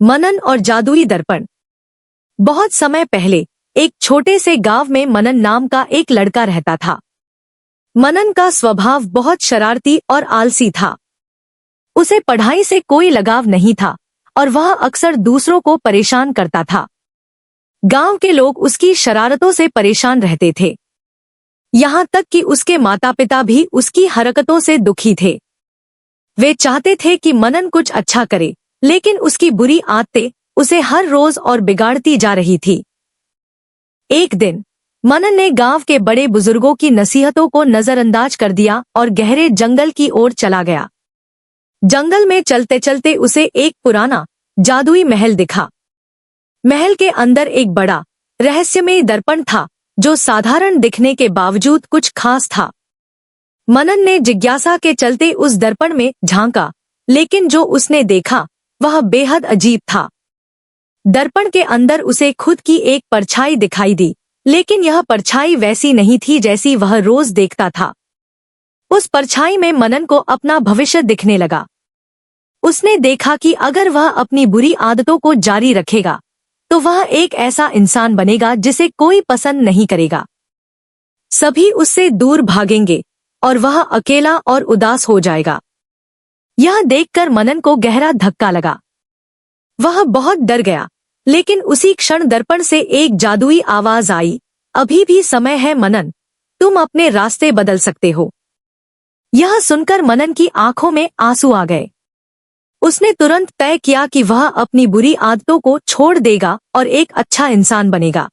मनन और जादुई दर्पण। बहुत समय पहले एक छोटे से गांव में मनन नाम का एक लड़का रहता था। मनन का स्वभाव बहुत शरारती और आलसी था। उसे पढ़ाई से कोई लगाव नहीं था और वह अक्सर दूसरों को परेशान करता था। गांव के लोग उसकी शरारतों से परेशान रहते थे। यहाँ तक कि उसके माता पिता भी उसकी हरकतों से दुखी थे। वे चाहते थे कि मनन कुछ अच्छा करे, लेकिन उसकी बुरी आदतें उसे हर रोज और बिगाड़ती जा रही थी। एक दिन मनन ने गांव के बड़े बुजुर्गों की नसीहतों को नजरअंदाज कर दिया और गहरे जंगल की ओर चला गया। जंगल में चलते चलते उसे एक पुराना जादुई महल दिखा। महल के अंदर एक बड़ा रहस्यमय दर्पण था जो साधारण दिखने के बावजूद कुछ खास था। मनन ने जिज्ञासा के चलते उस दर्पण में झांका, लेकिन जो उसने देखा वह बेहद अजीब था। दर्पण के अंदर उसे खुद की एक परछाई दिखाई दी, लेकिन यह परछाई वैसी नहीं थी जैसी वह रोज देखता था। उस परछाई में मनन को अपना भविष्य दिखने लगा। उसने देखा कि अगर वह अपनी बुरी आदतों को जारी रखेगा तो वह एक ऐसा इंसान बनेगा जिसे कोई पसंद नहीं करेगा। सभी उससे दूर भागेंगे और वह अकेला और उदास हो जाएगा। यह देखकर मनन को गहरा धक्का लगा। वह बहुत डर गया, लेकिन उसी क्षण दर्पण से एक जादुई आवाज आई, अभी भी समय है मनन, तुम अपने रास्ते बदल सकते हो। यह सुनकर मनन की आंखों में आंसू आ गए। उसने तुरंत तय किया कि वह अपनी बुरी आदतों को छोड़ देगा और एक अच्छा इंसान बनेगा।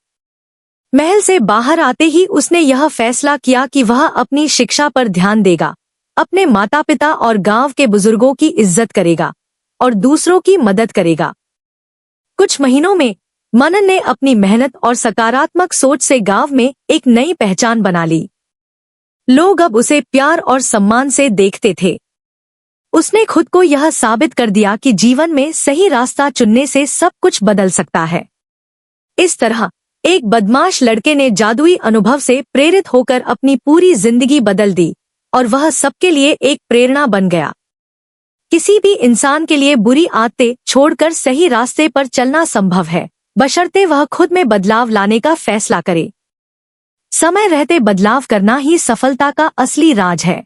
महल से बाहर आते ही उसने यह फैसला किया कि वह अपनी शिक्षा पर ध्यान देगा, अपने माता पिता और गांव के बुजुर्गों की इज्जत करेगा और दूसरों की मदद करेगा। कुछ महीनों में मनन ने अपनी मेहनत और सकारात्मक सोच से गांव में एक नई पहचान बना ली। लोग अब उसे प्यार और सम्मान से देखते थे। उसने खुद को यह साबित कर दिया कि जीवन में सही रास्ता चुनने से सब कुछ बदल सकता है। इस तरह एक बदमाश लड़के ने जादुई अनुभव से प्रेरित होकर अपनी पूरी जिंदगी बदल दी और वह सबके लिए एक प्रेरणा बन गया। किसी भी इंसान के लिए बुरी आदतें छोड़कर सही रास्ते पर चलना संभव है, बशर्ते वह खुद में बदलाव लाने का फैसला करे। समय रहते बदलाव करना ही सफलता का असली राज है।